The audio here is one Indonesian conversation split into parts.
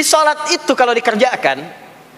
Di salat itu kalau dikerjakan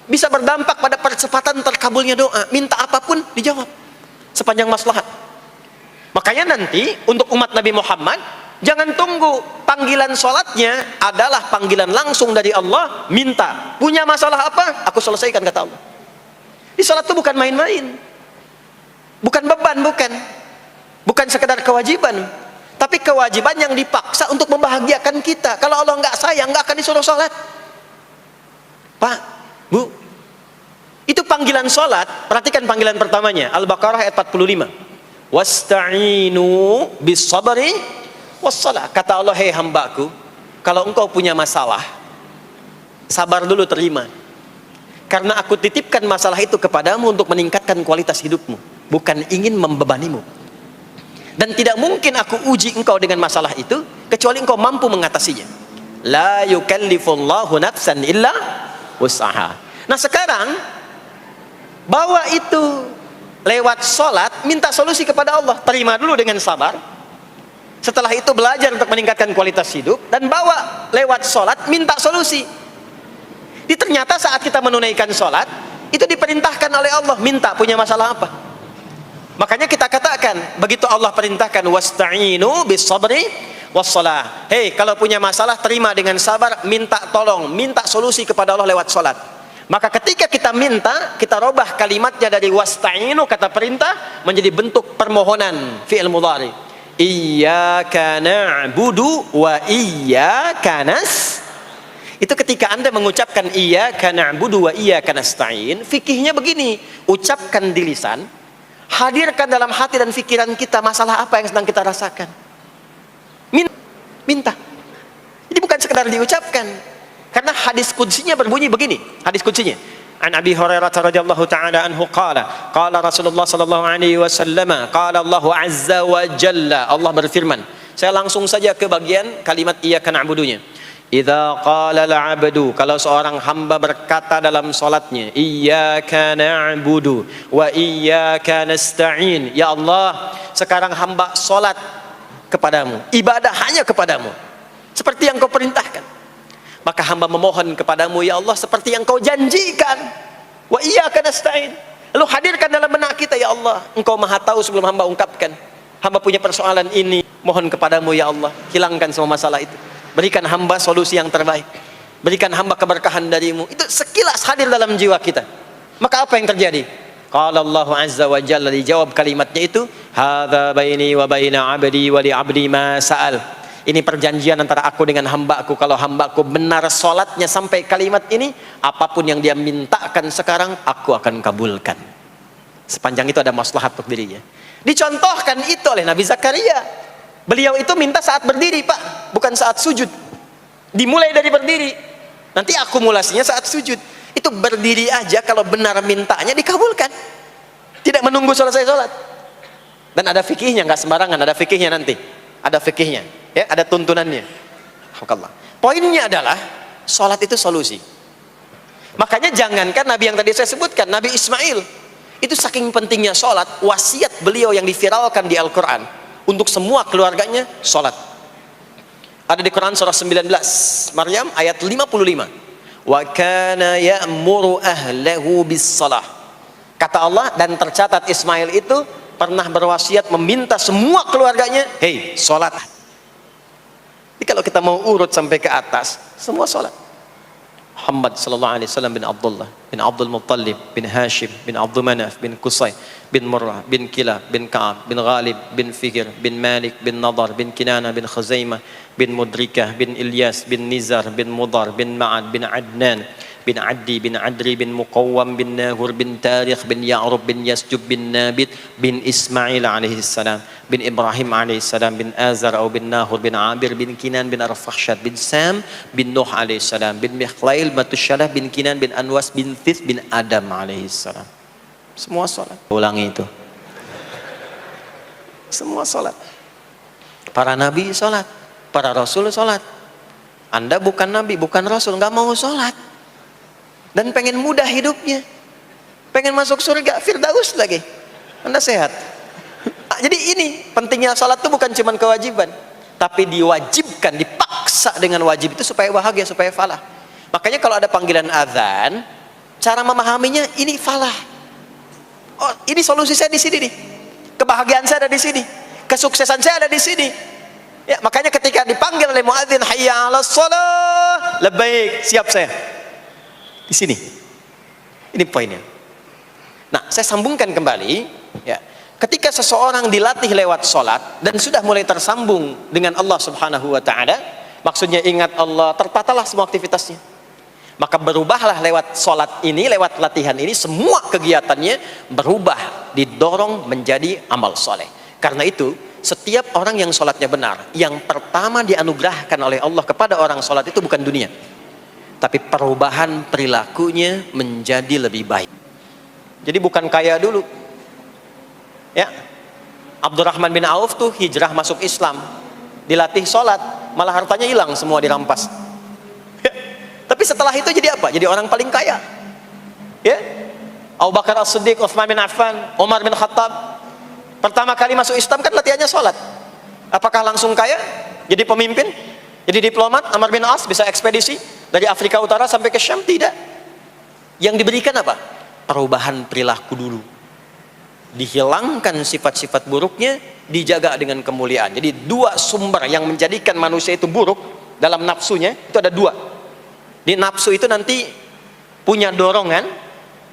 bisa berdampak pada percepatan terkabulnya doa. Minta apapun dijawab sepanjang maslahat. Makanya nanti untuk umat Nabi Muhammad, jangan tunggu panggilan salatnya adalah panggilan langsung dari Allah. Minta, punya masalah apa? Aku selesaikan, kata Allah. Di salat itu bukan main-main, bukan beban, bukan sekedar kewajiban, tapi kewajiban yang dipaksa untuk membahagiakan kita. Kalau Allah nggak sayang, nggak akan disuruh salat. Pak, Bu, itu panggilan salat. Perhatikan panggilan pertamanya, Al-Baqarah ayat 45. Wasta'inu bis sabri wassalah. Kata Allah, hei hambaku, kalau engkau punya masalah, sabar dulu, terima. Karena aku titipkan masalah itu kepadamu untuk meningkatkan kualitas hidupmu, bukan ingin membebanimu. Dan tidak mungkin aku uji engkau dengan masalah itu kecuali engkau mampu mengatasinya. La yukallifullahu nafsan illa wus'aha. Nah sekarang bawa itu lewat sholat, minta solusi kepada Allah, terima dulu dengan sabar. Setelah itu belajar untuk meningkatkan kualitas hidup, dan bawa lewat sholat, minta solusi. Ternyata saat kita menunaikan sholat, itu diperintahkan oleh Allah, minta punya masalah apa. Makanya kita katakan, begitu Allah perintahkan wasta'inu bis sabri wassalah. Hei, kalau punya masalah terima dengan sabar, minta tolong, minta solusi kepada Allah lewat sholat. Maka ketika kita minta, kita robah kalimatnya dari wasta'inu, kata perintah, menjadi bentuk permohonan, fi'il mudhari. Iyyaka na'budu wa iyyaka nasta'in. Itu ketika Anda mengucapkan iyyaka na'budu wa iyyaka nasta'in, fikihnya begini, ucapkan di lisan, hadirkan dalam hati dan pikiran kita masalah apa yang sedang kita rasakan. Minta. Jadi bukan sekedar diucapkan. Karena hadis qudsinya berbunyi begini, hadis qudsinya. An Abi Hurairah radhiyallahu ta'ala anhu qala, qala Rasulullah sallallahu alaihi wasallam, qala Allah azza wa jalla, Allah berfirman. Saya langsung saja ke bagian kalimat iyyaka na'budunya. Idza qala al-'abdu, kalau seorang hamba berkata dalam salatnya, iyyaka na'budu wa iyyaka nasta'in, ya Allah, sekarang hamba salat kepadamu, ibadah hanya kepadamu, seperti yang kau perintahkan. Maka hamba memohon kepadamu, ya Allah, seperti yang kau janjikan. Wa iyyaka nasta'in. Lalu hadirkan dalam benak kita, ya Allah, engkau maha tahu sebelum hamba ungkapkan. Hamba punya persoalan ini, mohon kepadamu, ya Allah, hilangkan semua masalah itu. Berikan hamba solusi yang terbaik. Berikan hamba keberkahan darimu. Itu sekilas hadir dalam jiwa kita. Maka apa yang terjadi? Qala Allah azza wa jalla, dijawab kalimatnya itu, hadza baini wa baina 'abdi wa li 'abdi ma sa'al. Ini perjanjian antara aku dengan hambaku. Kalau hambaku benar sholatnya sampai kalimat ini, apapun yang dia mintakan sekarang, aku akan kabulkan. Sepanjang itu ada maslahat untuk dirinya. Dicontohkan itu oleh Nabi Zakaria. Beliau itu minta saat berdiri, Pak, bukan saat sujud. Dimulai dari berdiri, nanti akumulasinya saat sujud. Itu berdiri aja, kalau benar mintanya dikabulkan, tidak menunggu selesai sholat. Dan ada fikihnya, nggak sembarangan, ada fikihnya nanti. Ada fikihnya, ya, ada tuntunannya. Alhamdulillah. Poinnya adalah sholat itu solusi. Makanya jangankan Nabi yang tadi saya sebutkan, Nabi Ismail, itu saking pentingnya sholat, wasiat beliau yang diviralkan di Al-Quran untuk semua keluarganya, sholat. Ada di Quran surah 19 Maryam ayat 55. Wa kana ya'muru ahlahu bis salah. Kata Allah, dan tercatat Ismail itu pernah berwasiat meminta semua keluarganya, hei, sholat. Jadi kalau kita mau urut sampai ke atas, semua sholat. Muhammad sallallahu alaihi wasallam bin Abdullah bin Abdul Muttalib bin Hashim bin Abdul Manaf bin Qusay bin Murrah bin Kilab bin Ka'ab bin Ghalib bin Fikir bin Malik bin Nadar bin Kinana bin Khuzaimah bin Mudrikah bin Ilyas bin Nizar bin Mudar bin Ma'ad bin Adnan bin Addi bin Adri bin Muqawwam bin Nahur bin Tarikh bin Ya'rub bin Yasjub bin Nabit bin Ismail alaihi salam bin Ibrahim alaihi salam bin Azar atau bin Nahur bin Abir bin Kinan bin Arfakhshad bin Sam bin Nuh alaihi salam bin Mikhlail Matusyalah bin Kinan bin Anwas bin Thith bin Adam alaihi salam. Semua salat. Ulangi itu. Semua salat. Para nabi salat, para rasul salat. Anda bukan nabi, bukan rasul, nggak mau salat. Dan pengen mudah hidupnya, pengen masuk surga Firdaus lagi, Anda sehat. Jadi ini pentingnya salat itu bukan cuma kewajiban, tapi diwajibkan, dipaksa dengan wajib itu supaya bahagia, supaya falah. Makanya kalau ada panggilan azan, cara memahaminya ini falah. Oh, ini solusi saya di sini nih. Kebahagiaan saya ada di sini. Kesuksesan saya ada di sini. Ya, makanya ketika dipanggil oleh muadzin, hayya 'alas shalah, labbaik, siap saya. Di sini. Ini poinnya. Nah, saya sambungkan kembali, ya. Ketika seseorang dilatih lewat salat dan sudah mulai tersambung dengan Allah Subhanahu wa taala, maksudnya ingat Allah, tertatalah semua aktivitasnya. Maka berubahlah lewat salat ini, lewat latihan ini, semua kegiatannya berubah, didorong menjadi amal soleh. Karena itu, setiap orang yang salatnya benar, yang pertama dianugerahkan oleh Allah kepada orang salat itu bukan dunia, tapi perubahan perilakunya menjadi lebih baik. Jadi bukan kaya dulu. Ya, Abdurrahman bin Auf tuh hijrah masuk Islam, dilatih salat, malah hartanya hilang semua dirampas. Tapi setelah itu jadi apa? Jadi orang paling kaya. Ya, Abu Bakar As-Siddiq, Utsman bin Affan, Umar bin Khattab, pertama kali masuk Islam kan latihannya salat. Apakah langsung kaya? Jadi pemimpin? Jadi diplomat? Amr bin As bisa ekspedisi dari Afrika Utara sampai ke Syam? Tidak. Yang diberikan apa? Perubahan perilaku dulu. Dihilangkan sifat-sifat buruknya, dijaga dengan kemuliaan. Jadi dua sumber yang menjadikan manusia itu buruk dalam nafsunya itu ada dua. Di nafsu itu nanti punya dorongan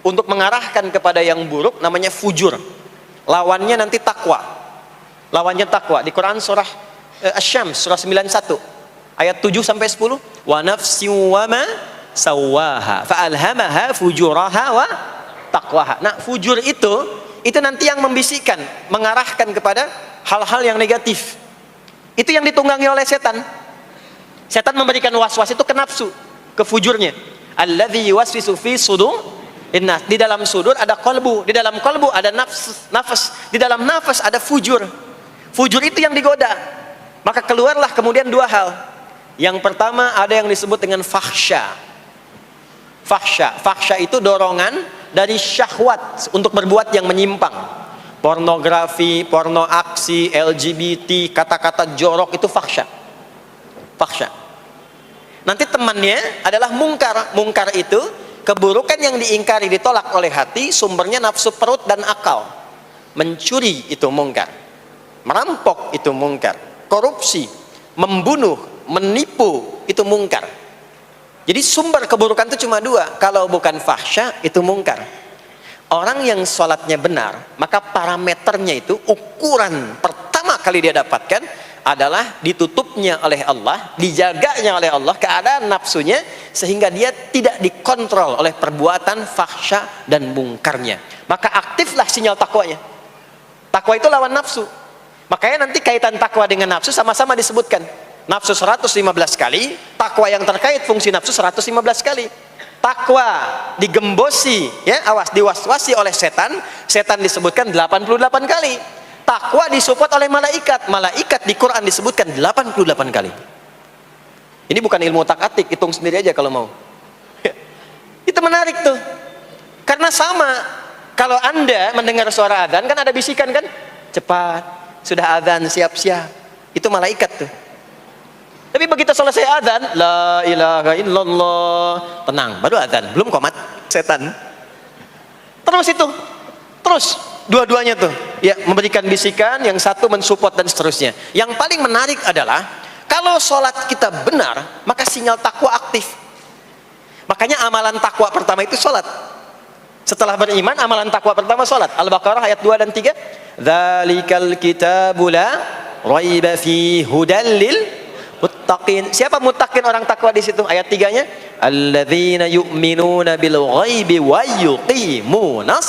untuk mengarahkan kepada yang buruk, namanya fujur. Lawannya nanti takwa. Lawannya takwa. Di Quran surah Asy-Syams surah 91 ayat 7 sampai 10, wa nafsin wa ma sawwaha fa alhamaha fujuraha wa taqwaha. Nah, fujur itu nanti yang membisikkan, mengarahkan kepada hal-hal yang negatif. Itu yang ditunggangi oleh setan. Setan memberikan waswas itu ke nafsu, ke fujurnya. Alladzi yuwaswisu fi sudur innas. Di dalam sudur ada qalbu, di dalam qalbu ada nafas, di dalam nafas ada fujur. Fujur itu yang digoda. Maka keluarlah kemudian dua hal. Yang pertama ada yang disebut dengan fahsya. Fahsya itu dorongan dari syahwat untuk berbuat yang menyimpang. Pornografi, porno aksi, LGBT, kata-kata jorok itu fahsya. Nanti temannya adalah mungkar. Mungkar itu keburukan yang diingkari, ditolak oleh hati, sumbernya nafsu perut dan akal. Mencuri itu mungkar, merampok itu mungkar, korupsi, membunuh, menipu itu mungkar. Jadi sumber keburukan itu cuma dua. Kalau bukan fahsya itu mungkar. Orang yang sholatnya benar, maka parameternya itu, ukuran pertama kali dia dapatkan adalah ditutupnya oleh Allah, dijaganya oleh Allah keadaan nafsunya, sehingga dia tidak dikontrol oleh perbuatan fahsya dan mungkarnya. Maka aktiflah sinyal takwanya. Takwa itu lawan nafsu. Makanya nanti kaitan takwa dengan nafsu sama-sama disebutkan. Nafsu 115 kali, takwa yang terkait fungsi nafsu 115 kali. Takwa digembosi, ya, awas, diwaswasi oleh setan, setan disebutkan 88 kali. Takwa disupport oleh malaikat, malaikat di Quran disebutkan 88 kali. Ini bukan ilmu tak-atik, hitung sendiri aja kalau mau. Itu menarik tuh. Karena sama, kalau Anda mendengar suara adzan kan ada bisikan kan? Cepat, sudah adzan, siap-siap. Itu malaikat tuh. Tapi begitu selesai adzan, la ilaha illallah, tenang, baru adzan, belum komat, setan. Terus itu, terus dua-duanya tuh, ya, memberikan bisikan, yang satu mensupport dan seterusnya. Yang paling menarik adalah kalau sholat kita benar, maka sinyal takwa aktif. Makanya amalan takwa pertama itu sholat. Setelah beriman, amalan takwa pertama sholat. Al-Baqarah ayat 2 dan 3. Dzalikal kitabu la raiba fi hudal lil muttaqin. Siapa muttaqin, orang takwa di situ? Ayat 3-nya, alladzina yu'minuna bil ghaibi wa yuqimunas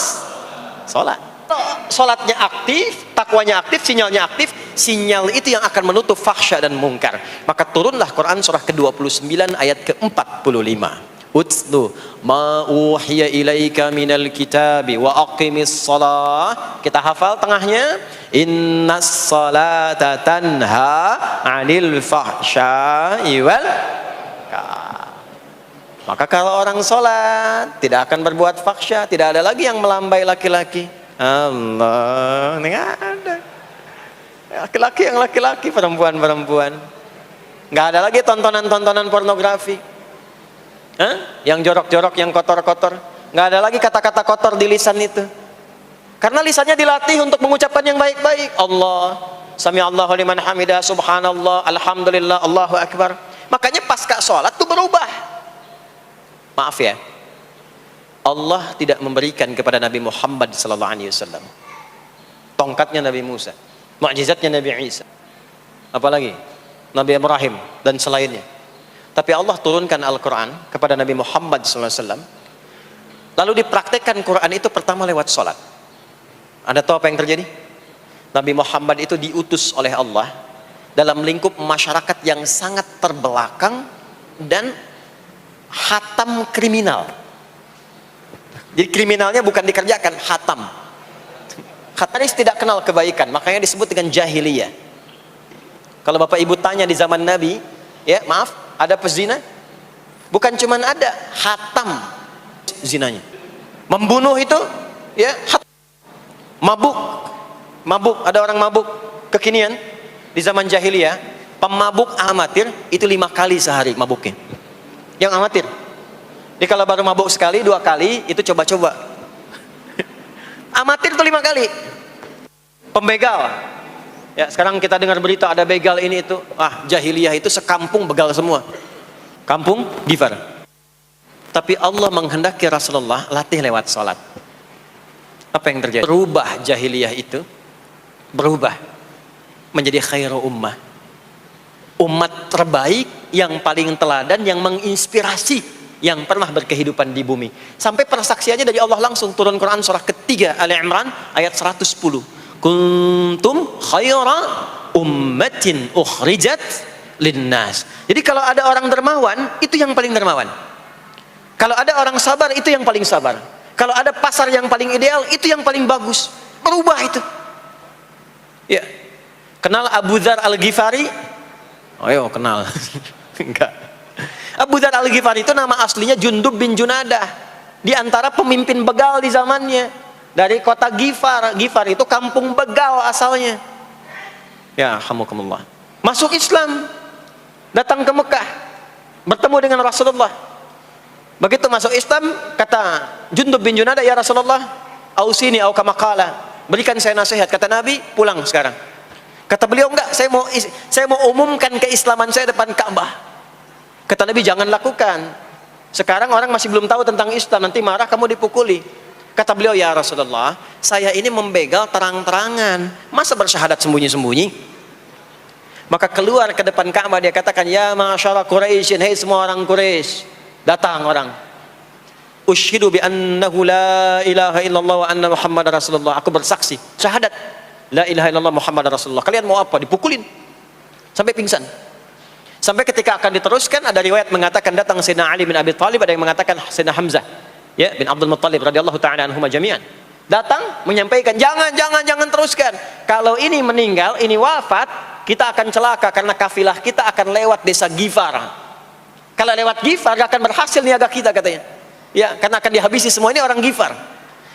shalah. Salatnya aktif, takwanya aktif, sinyalnya aktif. Sinyal itu yang akan menutup fahsya dan mungkar. Maka turunlah Quran surah ke-29 ayat ke-45. Utslu ma uhiya ilaika minal kitabi wa aqimis shalah. Kita hafal tengahnya, innas salata tanha 'anil fahsya'i wal munkar. Maka kalau orang sholat tidak akan berbuat fahsya, tidak ada lagi yang melambai laki-laki. Allah, enggak ada. Laki-laki yang laki-laki, perempuan-perempuan. Enggak ada lagi tontonan-tontonan pornografi. Hah? Yang jorok-jorok, yang kotor-kotor. Nggak ada lagi kata-kata kotor di lisan itu. Karena lisannya dilatih untuk mengucapkan yang baik-baik. Allah, sami'allahu liman hamidah, subhanallah, alhamdulillah, Allahu akbar. Makanya pasca sholat itu berubah. Maaf ya, Allah tidak memberikan kepada Nabi Muhammad SAW tongkatnya Nabi Musa, mukjizatnya Nabi Isa, apalagi Nabi Ibrahim dan selainnya. Tapi Allah turunkan Al-Quran kepada Nabi Muhammad SAW, lalu dipraktekkan Quran itu pertama lewat sholat. Anda tahu apa yang terjadi? Nabi Muhammad itu diutus oleh Allah dalam lingkup masyarakat yang sangat terbelakang dan hatam kriminal. Jadi kriminalnya bukan dikerjakan, hatam. Khataris tidak kenal kebaikan, makanya disebut dengan jahiliyah. Kalau Bapak Ibu tanya di zaman Nabi, ya maaf, ada pezina? Bukan cuman ada, hatam zinanya. Membunuh itu, ya, mabuk. Mabuk, ada orang mabuk kekinian di zaman jahiliyah, pemabuk amatir itu 5 kali sehari mabuknya. Yang amatir. Jadi kalau baru mabuk sekali, 2 kali, itu coba-coba. Amatir itu 5 kali. Pembegal. Ya, sekarang kita dengar berita ada begal ini itu. Ah, jahiliyah itu sekampung begal semua. Kampung Gifar. Tapi Allah menghendaki Rasulullah latih lewat sholat. Apa yang terjadi? Berubah jahiliyah itu. Berubah. Menjadi khairu ummah. Umat terbaik yang paling teladan, yang menginspirasi, yang pernah berkehidupan di bumi. Sampai persaksiannya dari Allah langsung, turun Quran surah ketiga Ali Imran ayat 110. Kuntum khaira ummatin ukhrijat linnas. Jadi kalau ada orang dermawan, itu yang paling dermawan. Kalau ada orang sabar, itu yang paling sabar. Kalau ada pasar yang paling ideal, itu yang paling bagus. Berubah itu. Ya. Kenal Abu Dzar Al-Ghifari? Oh, yo, kenal. Enggak. Abu Dzar Al-Ghifari itu nama aslinya Jundub bin Junadah, di antara pemimpin begal di zamannya, dari kota Ghifar. Ghifar itu kampung begal asalnya. Ya, alhamdulillah. Masuk Islam, datang ke Mekah, bertemu dengan Rasulullah. Begitu masuk Islam, kata Jundub bin Junadah, ya Rasulullah, ausini au kama qala, berikan saya nasihat. Kata Nabi, pulang sekarang. Kata beliau, enggak, saya mau umumkan keislaman saya depan Ka'bah. Kata Nabi, jangan lakukan. Sekarang orang masih belum tahu tentang Islam, nanti marah kamu dipukuli. Kata beliau, ya Rasulullah, saya ini membegal terang-terangan, masa bersyahadat sembunyi-sembunyi? Maka keluar ke depan Ka'bah, dia katakan, ya ma'asyara Quraisyin, hei semua orang Quraisy. Datang orang. Usyhidu bi annahu la ilaha illallah wa anna Muhammad Rasulullah. Aku bersaksi, syahadat la ilaha illallah Muhammad Rasulullah. Kalian mau apa? Dipukulin sampai pingsan. Sampai ketika akan diteruskan, ada riwayat mengatakan datang Sayyidina Ali bin Abi Thalib, ada yang mengatakan Sayyidina Hamzah, ya, bin Abdul Muttalib radhiyallahu ta'ala anhuma jami'an. Datang menyampaikan, jangan teruskan. Kalau ini meninggal, ini wafat, kita akan celaka karena kafilah kita akan lewat desa Ghifar. Kalau lewat Ghifar gak akan berhasil niaga kita, katanya. Ya, karena akan dihabisi semua ini orang Ghifar.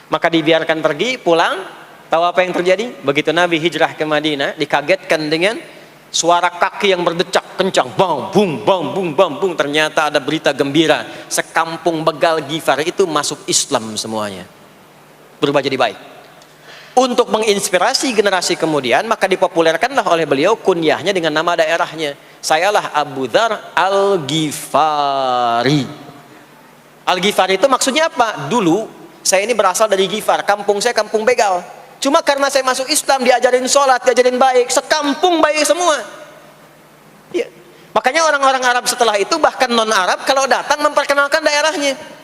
Maka dibiarkan pergi, pulang. Tahu apa yang terjadi? Begitu Nabi hijrah ke Madinah, dikagetkan dengan suara kaki yang berdecak kencang, bang, bung, bang, bung, bang, bung. Ternyata ada berita gembira, sekampung begal Ghifar itu masuk Islam semuanya, berubah jadi baik. Untuk menginspirasi generasi kemudian, maka dipopulerkanlah oleh beliau kunyahnya dengan nama daerahnya. Sayalah Abu Dzar Al-Ghifari. Al-Ghifari itu maksudnya apa? Dulu saya ini berasal dari Ghifar, kampung saya kampung begal. Cuma karena saya masuk Islam, diajarin sholat, diajarin baik, sekampung baik semua. Ya. Makanya orang-orang Arab setelah itu, bahkan non-Arab, kalau datang memperkenalkan daerahnya.